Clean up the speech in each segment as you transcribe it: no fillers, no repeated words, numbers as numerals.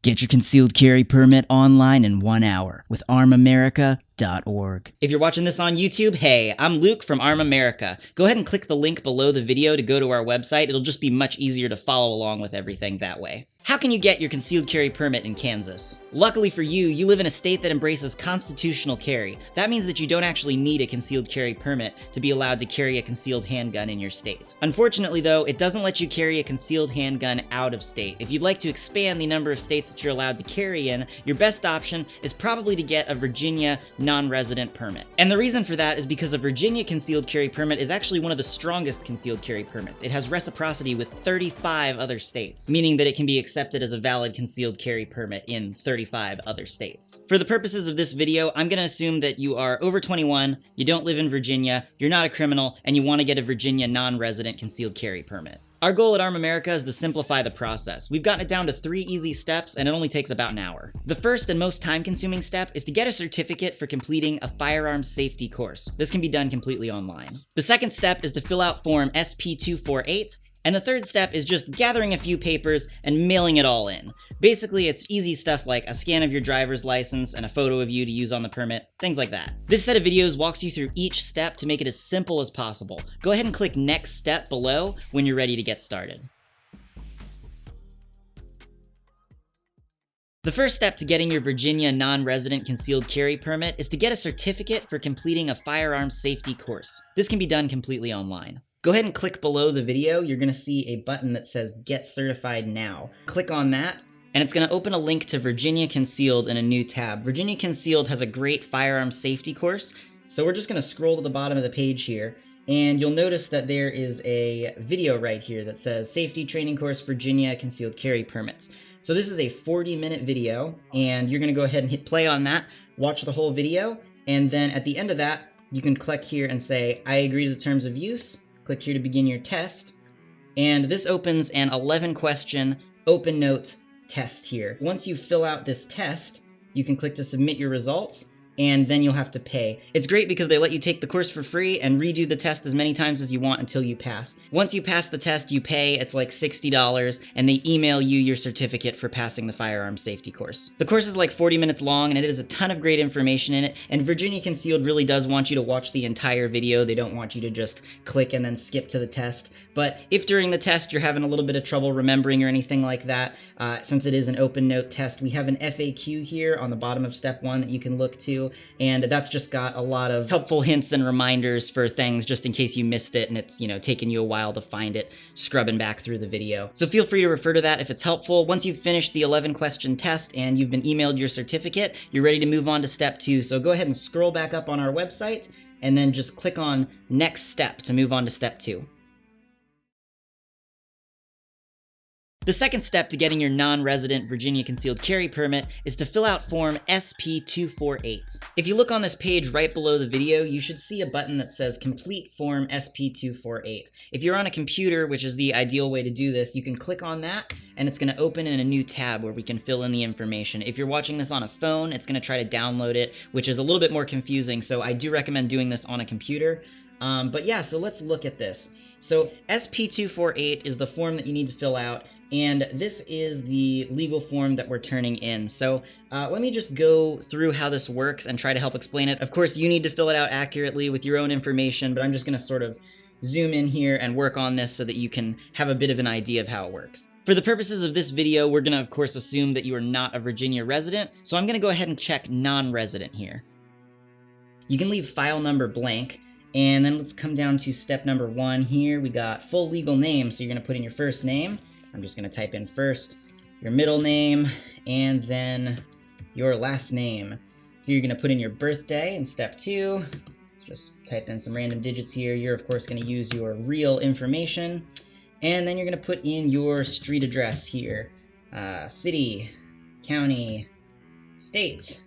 Get your concealed carry permit online in 1 hour with armamerica.org. If you're watching this on YouTube, hey, I'm Luke from Arm America. Go ahead and click the link below the video to go to our website. It'll just be much easier to follow along with everything that way. How can you get your concealed carry permit in Kansas? Luckily for you, you live in a state that embraces constitutional carry. That means that you don't actually need a concealed carry permit to be allowed to carry a concealed handgun in your state. Unfortunately though, it doesn't let you carry a concealed handgun out of state. If you'd like to expand the number of states that you're allowed to carry in, your best option is probably to get a Virginia non-resident permit. And the reason for that is because a Virginia concealed carry permit is actually one of the strongest concealed carry permits. It has reciprocity with 35 other states, meaning that it can be accepted as a valid concealed carry permit in 35 other states. For the purposes of this video, I'm going to assume that you are over 21, you don't live in Virginia, you're not a criminal, and you want to get a Virginia non-resident concealed carry permit. Our goal at Arm America is to simplify the process. We've gotten it down to 3 easy steps, and it only takes about an hour. The first and most time-consuming step is to get a certificate for completing a firearms safety course. This can be done completely online. The second step is to fill out Form SP248, and the third step is just gathering a few papers and mailing it all in. Basically, it's easy stuff like a scan of your driver's license and a photo of you to use on the permit, things like that. This set of videos walks you through each step to make it as simple as possible. Go ahead and click next step below when you're ready to get started. The first step to getting your Virginia non-resident concealed carry permit is to get a certificate for completing a firearms safety course. This can be done completely online. Go ahead and click below the video. You're going to see a button that says Get Certified Now. Click on that, and it's going to open a link to Virginia Concealed in a new tab. Virginia Concealed has a great firearms safety course, so we're just going to scroll to the bottom of the page here, and you'll notice that there is a video right here that says Safety Training Course Virginia Concealed Carry Permits. So this is a 40-minute video, and you're going to go ahead and hit play on that, watch the whole video, and then at the end of that, you can click here and say, I agree to the terms of use. Click here to begin your test, and this opens an 11-question open note test here. Once you fill out this test, you can click to submit your results, and then you'll have to pay. It's great because they let you take the course for free and redo the test as many times as you want until you pass. Once you pass the test, you pay. It's like $60, and they email you your certificate for passing the firearms safety course. The course is like 40 minutes long, and it has a ton of great information in it, and Virginia Concealed really does want you to watch the entire video. They don't want you to just click and then skip to the test. But if during the test you're having a little bit of trouble remembering or anything like that, since it is an open note test, we have an FAQ here on the bottom of step 1 that you can look to, and that's just got a lot of helpful hints and reminders for things just in case you missed it and it's, taken you a while to find it, scrubbing back through the video. So feel free to refer to that if it's helpful. Once you've finished the 11-question test and you've been emailed your certificate, you're ready to move on to step 2. So go ahead and scroll back up on our website and then just click on next step to move on to step 2. The second step to getting your non-resident Virginia concealed carry permit is to fill out Form SP248. If you look on this page right below the video, you should see a button that says Complete Form SP248. If you're on a computer, which is the ideal way to do this, you can click on that, and it's going to open in a new tab where we can fill in the information. If you're watching this on a phone, it's going to try to download it, which is a little bit more confusing, so I do recommend doing this on a computer. But yeah, so let's look at this. So SP248 is the form that you need to fill out, and this is the legal form that we're turning in. So let me just go through how this works and try to help explain it. Of course, you need to fill it out accurately with your own information, but I'm just going to sort of zoom in here and work on this so that you can have a bit of an idea of how it works. For the purposes of this video, we're going to, of course, assume that you are not a Virginia resident, so I'm going to go ahead and check non-resident here. You can leave file number blank, and then let's come down to step number 1 here. We got full legal name, so you're going to put in your first name. I'm just going to type in first your middle name, and then your last name. Here you're going to put in your birthday in step 2. Let's just type in some random digits here. You're, of course, going to use your real information. And then you're going to put in your street address here. City, county, state,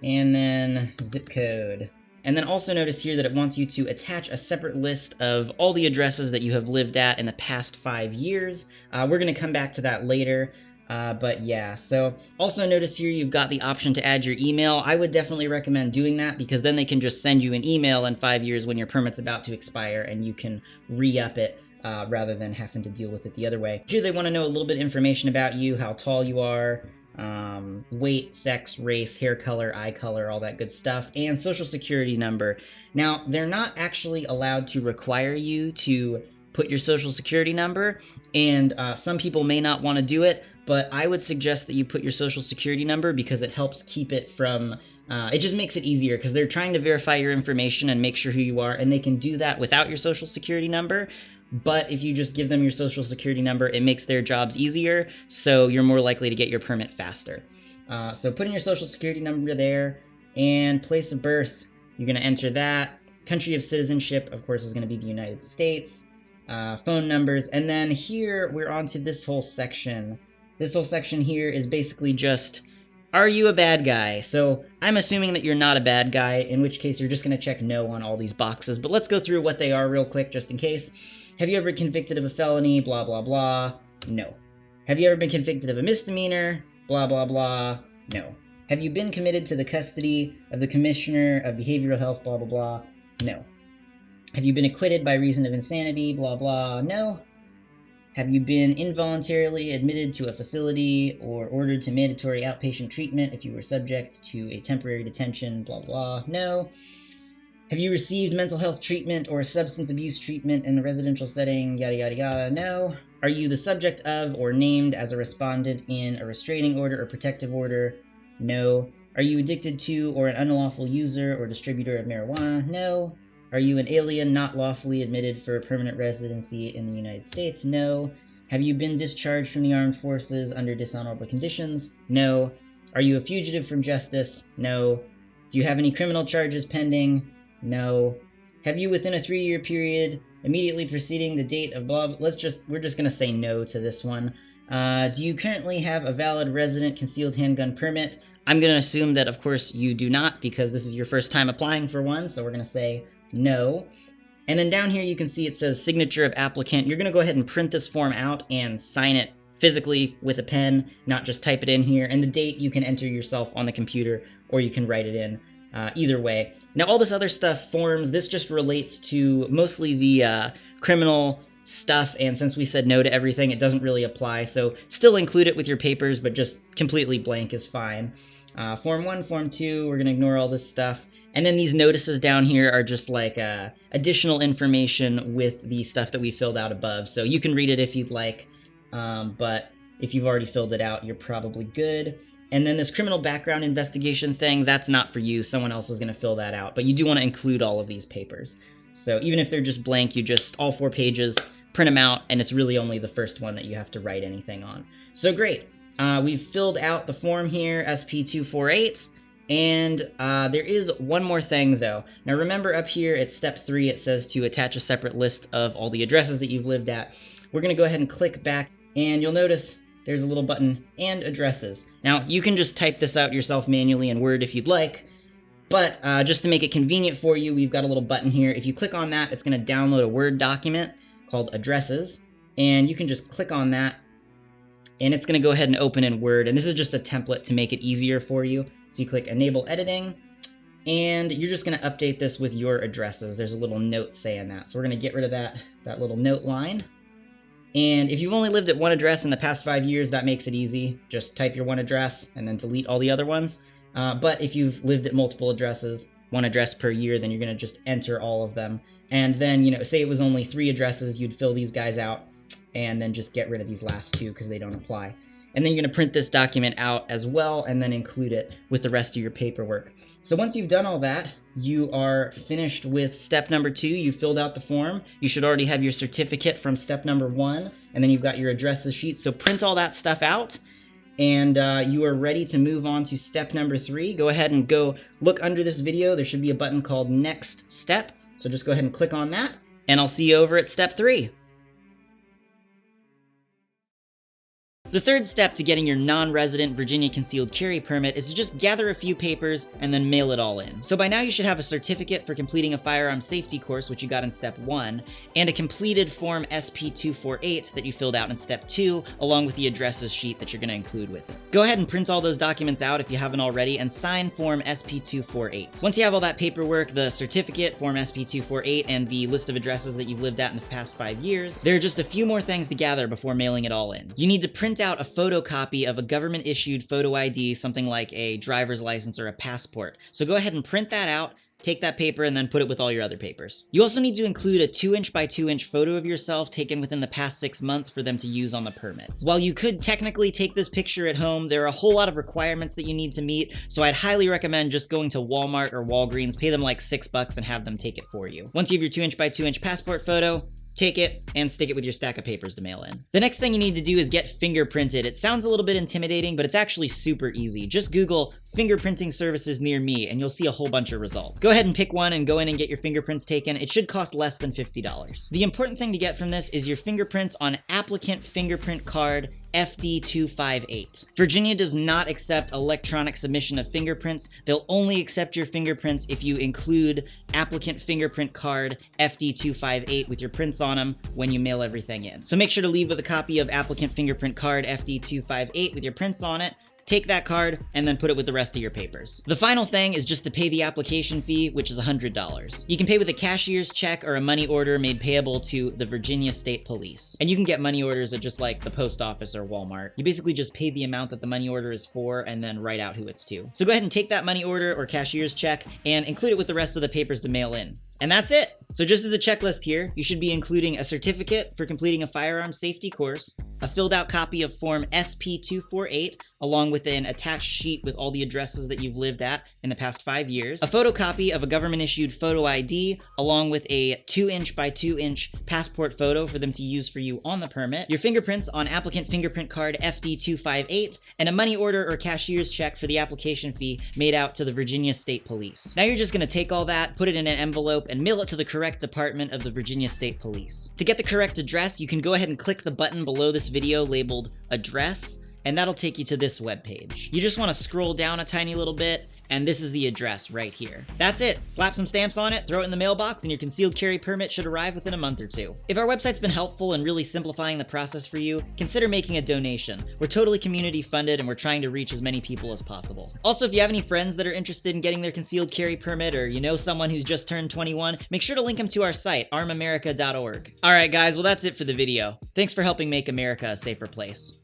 and then zip code. And then also notice here that it wants you to attach a separate list of all the addresses that you have lived at in the past 5 years. We're going to come back to that later. But yeah, so also notice here you've got the option to add your email. I would definitely recommend doing that because then they can just send you an email in 5 years when your permit's about to expire and you can re-up it rather than having to deal with it the other way. Here they want to know a little bit of information about you, how tall you are, weight, sex, race, hair color, eye color, all that good stuff, and social security number. Now, they're not actually allowed to require you to put your social security number, and some people may not want to do it, but I would suggest that you put your social security number because it helps keep it from, it just makes it easier because they're trying to verify your information and make sure who you are, and they can do that without your social security number. But if you just give them your social security number, it makes their jobs easier, so you're more likely to get your permit faster. So put in your social security number there, and place of birth, you're going to enter that. Country of citizenship, of course, is going to be the United States. Phone numbers, and then here we're on to this whole section. This whole section here is basically just, are you a bad guy? So I'm assuming that you're not a bad guy, in which case you're just going to check no on all these boxes, but let's go through what they are real quick just in case. Have you ever been convicted of a felony? Blah, blah, blah. No. Have you ever been convicted of a misdemeanor? Blah, blah, blah. No. Have you been committed to the custody of the Commissioner of Behavioral Health? Blah, blah, blah. No. Have you been acquitted by reason of insanity? Blah, blah. No. Have you been involuntarily admitted to a facility or ordered to mandatory outpatient treatment if you were subject to a temporary detention? Blah, blah. No. Have you received mental health treatment or substance abuse treatment in a residential setting? Yada, yada, yada. No. Are you the subject of or named as a respondent in a restraining order or protective order? No. Are you addicted to or an unlawful user or distributor of marijuana? No. Are you an alien not lawfully admitted for permanent residency in the United States? No. Have you been discharged from the armed forces under dishonorable conditions? No. Are you a fugitive from justice? No. Do you have any criminal charges pending? No. Have you within a 3-year period immediately preceding the date of blah, we're just going to say no to this one. Do you currently have a valid resident concealed handgun permit? I'm going to assume that, of course, you do not because this is your first time applying for one, so we're going to say no. And then down here you can see it says signature of applicant. You're going to go ahead and print this form out and sign it physically with a pen, not just type it in here. And the date you can enter yourself on the computer or you can write it in. Either way. Now all this other stuff, forms, this just relates to mostly the criminal stuff, and since we said no to everything, it doesn't really apply, so still include it with your papers, but just completely blank is fine. Form 1, Form 2, we're going to ignore all this stuff. And then these notices down here are just like additional information with the stuff that we filled out above, so you can read it if you'd like, but if you've already filled it out, you're probably good. And then this criminal background investigation thing, that's not for you. Someone else is going to fill that out. But you do want to include all of these papers. So even if they're just blank, you just, all 4 pages, print them out, and it's really only the first one that you have to write anything on. So great. We've filled out the form here, SP248. And there is one more thing, though. Now remember up here at step 3, it says to attach a separate list of all the addresses that you've lived at. We're going to go ahead and click back, and you'll notice there's a little button, and addresses. Now, you can just type this out yourself manually in Word if you'd like, but just to make it convenient for you, we've got a little button here. If you click on that, it's going to download a Word document called addresses, and you can just click on that, and it's going to go ahead and open in Word, and this is just a template to make it easier for you. So you click Enable Editing, and you're just going to update this with your addresses. There's a little note saying that, so we're going to get rid of that little note line. And if you've only lived at one address in the past 5 years, that makes it easy. Just type your one address and then delete all the other ones. But if you've lived at multiple addresses, one address per year, then you're going to just enter all of them. And then, say it was only 3 addresses, you'd fill these guys out and then just get rid of these last 2 because they don't apply. And then you're going to print this document out as well and then include it with the rest of your paperwork. So once you've done all that, you are finished with step number 2. You filled out the form. You should already have your certificate from step number 1, and then you've got your addresses sheet. So print all that stuff out, and you are ready to move on to step number 3. Go ahead and go look under this video. There should be a button called Next Step. So just go ahead and click on that, and I'll see you over at step 3. The third step to getting your non-resident Virginia concealed carry permit is to just gather a few papers and then mail it all in. So by now you should have a certificate for completing a firearm safety course, which you got in step 1, and a completed form SP248 that you filled out in step 2, along with the addresses sheet that you're going to include with it. Go ahead and print all those documents out if you haven't already and sign form SP248. Once you have all that paperwork, the certificate, form SP248, and the list of addresses that you've lived at in the past 5 years, there are just a few more things to gather before mailing it all in. You need to print out a photocopy of a government-issued photo ID, something like a driver's license or a passport. So go ahead and print that out, take that paper, and then put it with all your other papers. You also need to include a 2" by 2" photo of yourself taken within the past 6 months for them to use on the permit. While you could technically take this picture at home, there are a whole lot of requirements that you need to meet, so I'd highly recommend just going to Walmart or Walgreens, pay them like $6 and have them take it for you. Once you have your 2" by 2" passport photo, take it and stick it with your stack of papers to mail in. The next thing you need to do is get fingerprinted. It sounds a little bit intimidating, but it's actually super easy. Just Google fingerprinting services near me and you'll see a whole bunch of results. Go ahead and pick one and go in and get your fingerprints taken. It should cost less than $50. The important thing to get from this is your fingerprints on applicant fingerprint card FD258. Virginia does not accept electronic submission of fingerprints. They'll only accept your fingerprints if you include applicant fingerprint card FD258 with your prints on them when you mail everything in. So make sure to leave with a copy of applicant fingerprint card FD258 with your prints on it. Take that card and then put it with the rest of your papers. The final thing is just to pay the application fee, which is $100. You can pay with a cashier's check or a money order made payable to the Virginia State Police. And you can get money orders at just like the post office or Walmart. You basically just pay the amount that the money order is for and then write out who it's to. So go ahead and take that money order or cashier's check and include it with the rest of the papers to mail in. And that's it. So just as a checklist here, you should be including a certificate for completing a firearms safety course, a filled out copy of Form SP248, along with an attached sheet with all the addresses that you've lived at in the past 5 years, a photocopy of a government-issued photo ID, along with a 2" by 2" passport photo for them to use for you on the permit, your fingerprints on applicant fingerprint card FD258, and a money order or cashier's check for the application fee made out to the Virginia State Police. Now you're just going to take all that, put it in an envelope, and mail it to the correct department of the Virginia State Police. To get the correct address, you can go ahead and click the button below this video labeled Address, and that'll take you to this webpage. You just want to scroll down a tiny little bit, and this is the address right here. That's it. Slap some stamps on it, throw it in the mailbox, and your concealed carry permit should arrive within a month or two. If our website's been helpful in really simplifying the process for you, consider making a donation. We're totally community funded, and we're trying to reach as many people as possible. Also, if you have any friends that are interested in getting their concealed carry permit, or you know someone who's just turned 21, make sure to link them to our site, armamerica.org. Alright guys, well that's it for the video. Thanks for helping make America a safer place.